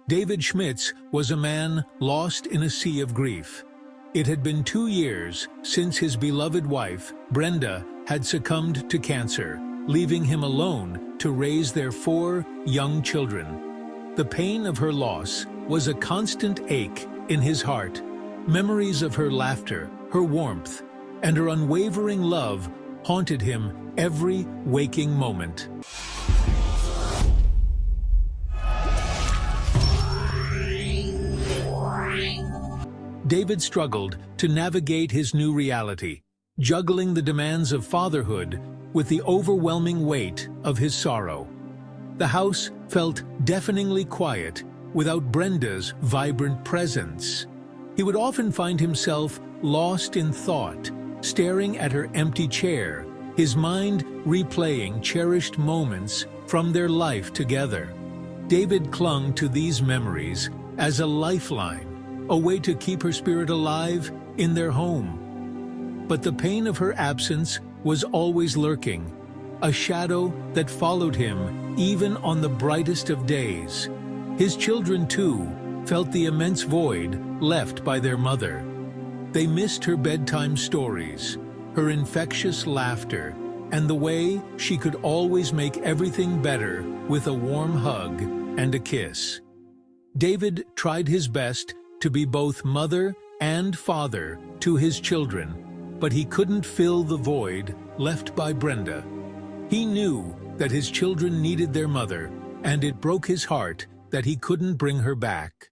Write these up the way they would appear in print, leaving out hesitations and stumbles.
David Schmitz was a man lost in a sea of grief. It had been 2 years since his beloved wife, Brenda, had succumbed to cancer, leaving him alone to raise their 4 young children. The pain of her loss was a constant ache in his heart. Memories of her laughter, her warmth, and her unwavering love haunted him every waking moment. David struggled to navigate his new reality, juggling the demands of fatherhood with the overwhelming weight of his sorrow. The house felt deafeningly quiet without Brenda's vibrant presence. He would often find himself lost in thought, staring at her empty chair, his mind replaying cherished moments from their life together. David clung to these memories as a lifeline, a way to keep her spirit alive in their home. But the pain of her absence was always lurking, a shadow that followed him even on the brightest of days. His children, too, felt the immense void left by their mother. They missed her bedtime stories, her infectious laughter, and the way she could always make everything better with a warm hug and a kiss. David tried his best to be both mother and father to his children, but he couldn't fill the void left by Brenda. He knew that his children needed their mother, and it broke his heart that he couldn't bring her back.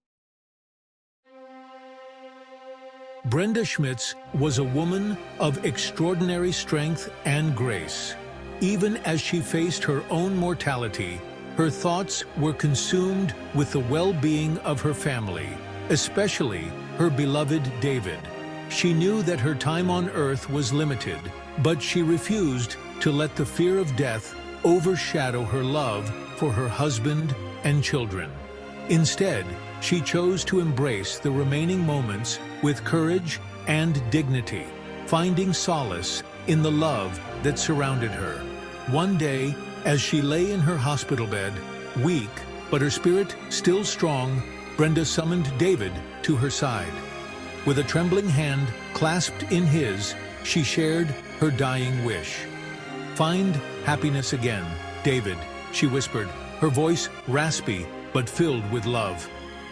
Brenda Schmitz was a woman of extraordinary strength and grace. Even as she faced her own mortality, her thoughts were consumed with the well-being of her family, especially her beloved David. She knew that her time on earth was limited, but she refused to let the fear of death overshadow her love for her husband and children. Instead, she chose to embrace the remaining moments with courage and dignity, finding solace in the love that surrounded her. One day, as she lay in her hospital bed, weak but her spirit still strong, Brenda summoned David to her side. With a trembling hand clasped in his, she shared her dying wish. "Find happiness again, David," she whispered, her voice raspy but filled with love.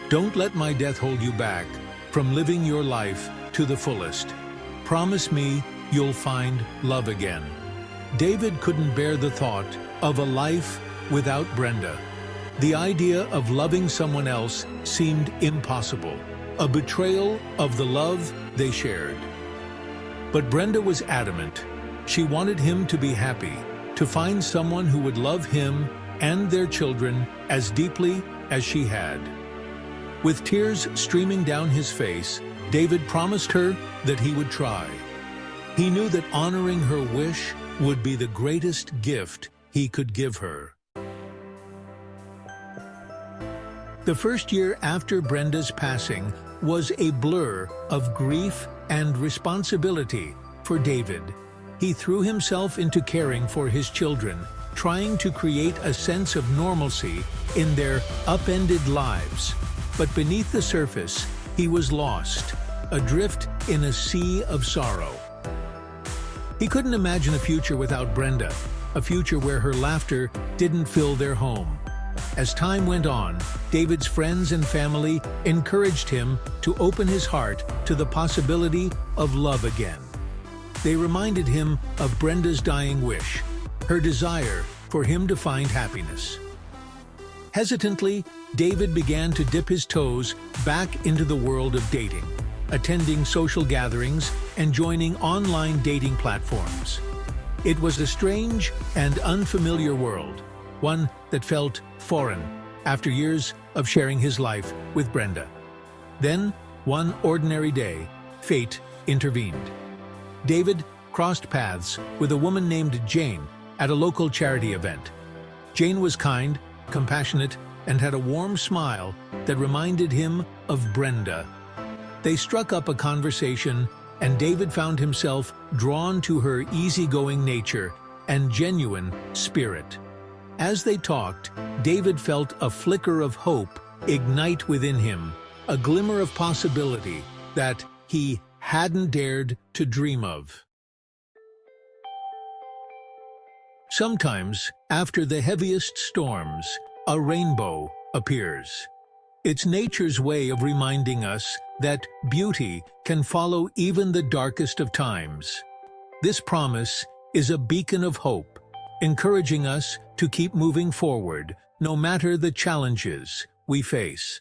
"Don't let my death hold you back from living your life to the fullest. Promise me you'll find love again." David couldn't bear the thought of a life without Brenda. The idea of loving someone else seemed impossible, a betrayal of the love they shared. But Brenda was adamant. She wanted him to be happy, to find someone who would love him and their children as deeply as she had. With tears streaming down his face, David promised her that he would try. He knew that honoring her wish would be the greatest gift he could give her. The first year after Brenda's passing was a blur of grief and responsibility for David. He threw himself into caring for his children, trying to create a sense of normalcy in their upended lives. But beneath the surface, he was lost, adrift in a sea of sorrow. He couldn't imagine a future without Brenda, a future where her laughter didn't fill their home. As time went on, David's friends and family encouraged him to open his heart to the possibility of love again. They reminded him of Brenda's dying wish, her desire for him to find happiness. Hesitantly, David began to dip his toes back into the world of dating, attending social gatherings and joining online dating platforms. It was a strange and unfamiliar world, one that felt foreign after years of sharing his life with Brenda. Then, one ordinary day, fate intervened. David crossed paths with a woman named Jane at a local charity event. Jane was kind, compassionate, and had a warm smile that reminded him of Brenda. They struck up a conversation, and David found himself drawn to her easygoing nature and genuine spirit. As they talked, David felt a flicker of hope ignite within him a glimmer of possibility that he hadn't dared to dream of. Sometimes, after the heaviest storms, a rainbow appears. It's nature's way of reminding us that beauty can follow even the darkest of times. This promise is a beacon of hope, encouraging us to keep moving forward, no matter the challenges we face.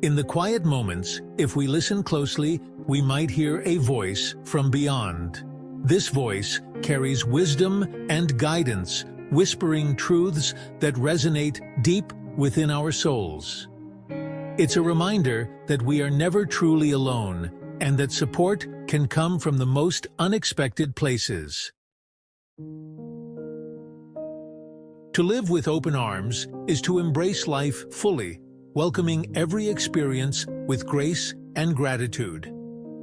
In the quiet moments, if we listen closely, we might hear a voice from beyond. This voice carries wisdom and guidance, whispering truths that resonate deep within our souls. It's a reminder that we are never truly alone, and that support can come from the most unexpected places. To live with open arms is to embrace life fully, welcoming every experience with grace and gratitude.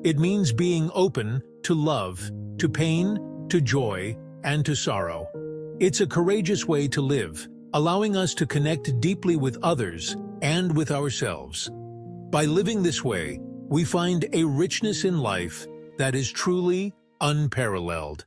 It means being open to love, to pain, to joy, and to sorrow. It's a courageous way to live, allowing us to connect deeply with others and with ourselves. By living this way, we find a richness in life that is truly unparalleled.